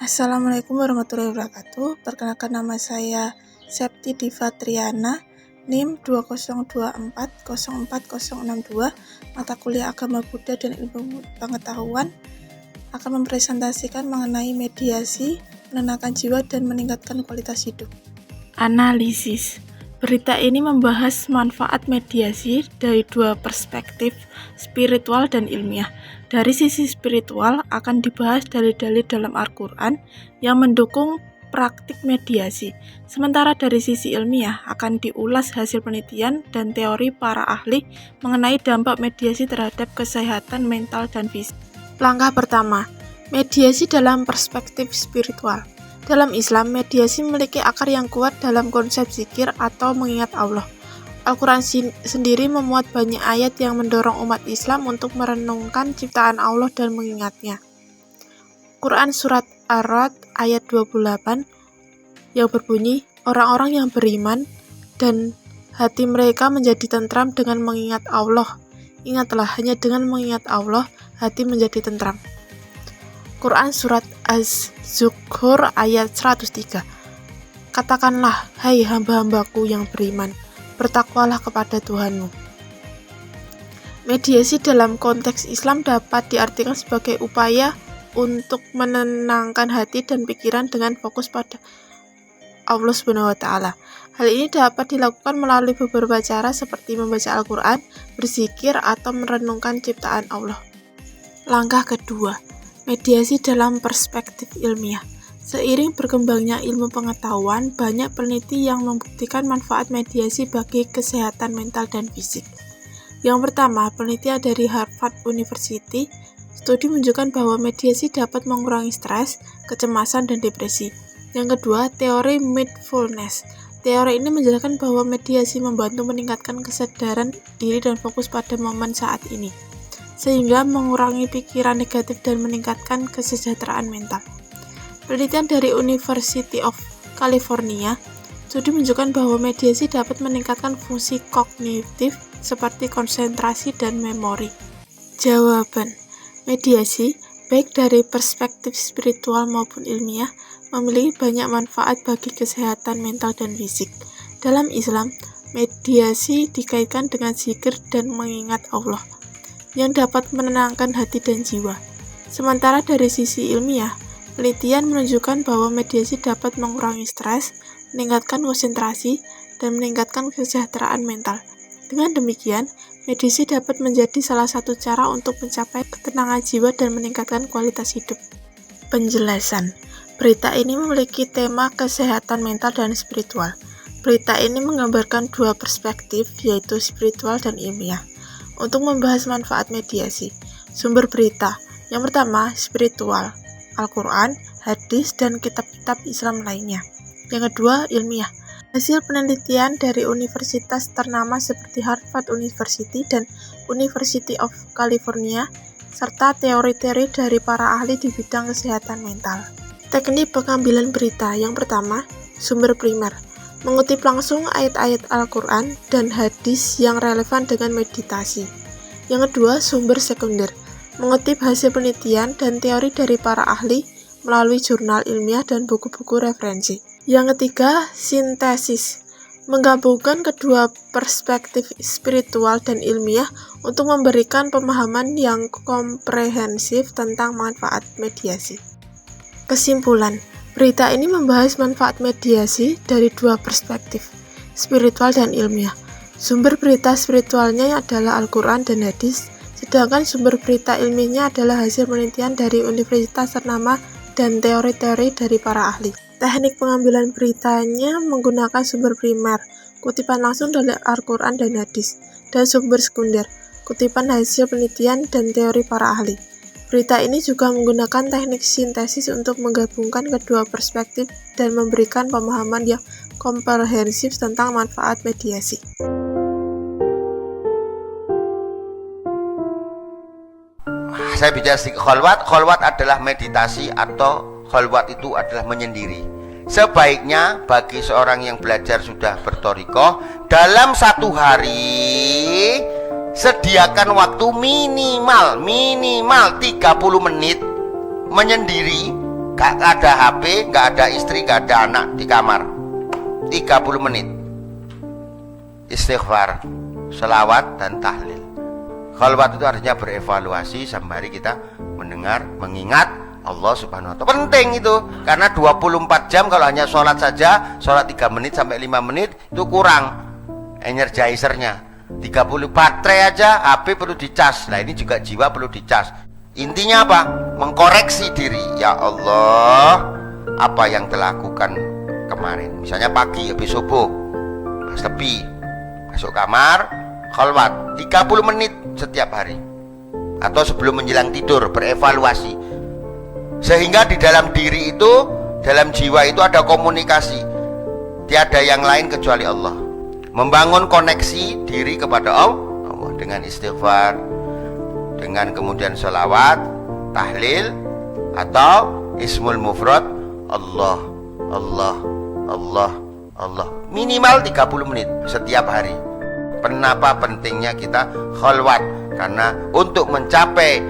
Assalamualaikum warahmatullahi wabarakatuh. Perkenalkan, nama saya Septi Diva Triana, NIM 202404062, mata kuliah Agama Buddha dan Ilmu Pengetahuan, akan mempresentasikan mengenai mediasi, menenangkan jiwa dan meningkatkan kualitas hidup. Analisis. Berita ini membahas manfaat mediasi dari dua perspektif, spiritual dan ilmiah. Dari sisi spiritual akan dibahas dalil-dalil dalam Al-Quran yang mendukung praktik mediasi. Sementara dari sisi ilmiah akan diulas hasil penelitian dan teori para ahli mengenai dampak mediasi terhadap kesehatan mental dan fisik. Langkah pertama, mediasi dalam perspektif spiritual. Dalam Islam, mediasi memiliki akar yang kuat dalam konsep zikir atau mengingat Allah. Al-Quran sendiri memuat banyak ayat yang mendorong umat Islam untuk merenungkan ciptaan Allah dan mengingatnya. Quran Surat Ar-Ra'd ayat 28 yang berbunyi, orang-orang yang beriman dan hati mereka menjadi tentram dengan mengingat Allah. Ingatlah, hanya dengan mengingat Allah, hati menjadi tentram. Quran Surat Az-Zukhruf ayat 103. Katakanlah, hai hamba-hambaku yang beriman, bertakwalah kepada Tuhanmu. Mediasi dalam konteks Islam dapat diartikan sebagai upaya untuk menenangkan hati dan pikiran dengan fokus pada Allah SWT. Hal ini dapat dilakukan melalui beberapa cara seperti membaca Al-Quran, berzikir, atau merenungkan ciptaan Allah. Langkah kedua, mediasi dalam perspektif ilmiah. Seiring berkembangnya ilmu pengetahuan, banyak peneliti yang membuktikan manfaat mediasi bagi kesehatan mental dan fisik. Yang pertama, penelitian dari Harvard University. Studi menunjukkan bahwa mediasi dapat mengurangi stres, kecemasan, dan depresi. Yang kedua, teori mindfulness. Teori ini menjelaskan bahwa mediasi membantu meningkatkan kesadaran diri dan fokus pada momen saat ini, sehingga mengurangi pikiran negatif dan meningkatkan kesejahteraan mental. Penelitian dari University of California, studi menunjukkan bahwa mediasi dapat meningkatkan fungsi kognitif seperti konsentrasi dan memori. Jawaban, mediasi, baik dari perspektif spiritual maupun ilmiah, memiliki banyak manfaat bagi kesehatan mental dan fisik. Dalam Islam, mediasi dikaitkan dengan zikir dan mengingat Allah, yang dapat menenangkan hati dan jiwa. Sementara dari sisi ilmiah, penelitian menunjukkan bahwa mediasi dapat mengurangi stres, meningkatkan konsentrasi, dan meningkatkan kesejahteraan mental. Dengan demikian, mediasi dapat menjadi salah satu cara untuk mencapai ketenangan jiwa dan meningkatkan kualitas hidup. Penjelasan. Berita ini memiliki tema kesehatan mental dan spiritual. Berita ini menggambarkan dua perspektif, yaitu spiritual dan ilmiah. Untuk membahas manfaat mediasi, sumber berita. Yang pertama, spiritual, Al-Quran, hadis, dan kitab-kitab Islam lainnya. Yang kedua, ilmiah. Hasil penelitian dari universitas ternama seperti Harvard University dan University of California, serta teori-teori dari para ahli di bidang kesehatan mental. Teknik pengambilan berita. Yang pertama, sumber primer. Mengutip langsung ayat-ayat Al-Quran dan hadis yang relevan dengan meditasi. Yang kedua, sumber sekunder. Mengutip hasil penelitian dan teori dari para ahli melalui jurnal ilmiah dan buku-buku referensi. Yang ketiga, sintesis. Menggabungkan kedua perspektif spiritual dan ilmiah untuk memberikan pemahaman yang komprehensif tentang manfaat mediasi. Kesimpulan, berita ini membahas manfaat mediasi dari dua perspektif, spiritual dan ilmiah. Sumber berita spiritualnya adalah Al-Quran dan hadis, sedangkan sumber berita ilmiahnya adalah hasil penelitian dari universitas ternama dan teori-teori dari para ahli. Teknik pengambilan beritanya menggunakan sumber primer, kutipan langsung dari Al-Quran dan hadis, dan sumber sekunder, kutipan hasil penelitian dan teori para ahli. Berita ini juga menggunakan teknik sintesis untuk menggabungkan kedua perspektif dan memberikan pemahaman yang komprehensif tentang manfaat mediasi. Saya bicara sedikit khalwat. Khalwat adalah meditasi atau khalwat itu adalah menyendiri. Sebaiknya bagi seorang yang belajar sudah bertorikoh, dalam satu hari sediakan waktu minimal 30 menit menyendiri Gak ada HP, gak ada istri, gak ada anak di kamar. 30 menit istighfar, selawat dan tahlil. Khalwat itu artinya berevaluasi, sembari kita mendengar, mengingat Allah subhanahu wa ta'ala. Penting itu, karena 24 jam kalau hanya sholat saja, sholat 3 menit sampai 5 menit itu kurang energizernya. 30 baterai aja, HP perlu dicas. Nah ini juga jiwa perlu dicas. Intinya apa? Mengkoreksi diri. Ya Allah, apa yang telah lakukan kemarin, misalnya pagi habis subuh, sepi, masuk kamar, khalwat 30 menit setiap hari, atau sebelum menjelang tidur berevaluasi, sehingga di dalam diri itu, dalam jiwa itu ada komunikasi, tiada yang lain kecuali Allah. Membangun koneksi diri kepada Allah dengan istighfar, dengan kemudian sholawat, tahlil, atau ismul mufrad Allah, Allah, Allah, Allah, minimal 30 menit setiap hari. Kenapa pentingnya kita khalwat? Karena untuk mencapai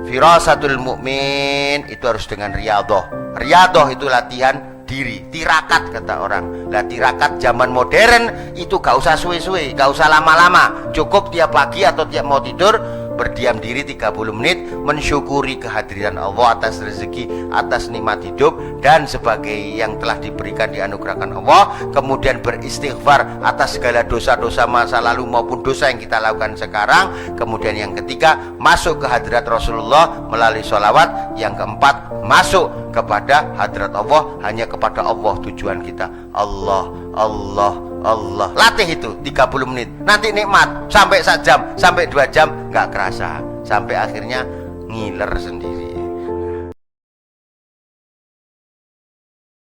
firasatul mukmin itu harus dengan riyadhah. Riyadhah itu latihan diri, tirakat kata orang. Lah tirakat zaman modern itu gak usah suwe-suwe, gak usah lama-lama. Cukup tiap pagi atau tiap mau tidur berdiam diri 30 menit, mensyukuri kehadiran Allah atas rezeki, atas nikmat hidup dan sebagai yang telah diberikan, dianugerahkan Allah. Kemudian beristighfar atas segala dosa-dosa masa lalu maupun dosa yang kita lakukan sekarang. Kemudian yang ketiga, masuk ke hadirat Rasulullah melalui sholawat. Yang keempat, masuk kepada hadirat Allah, hanya kepada Allah tujuan kita. Allah, Allah, Allah. Latih itu 30 menit. Nanti nikmat sampai 1 jam, sampai 2 jam nggak kerasa, sampai akhirnya ngiler sendiri.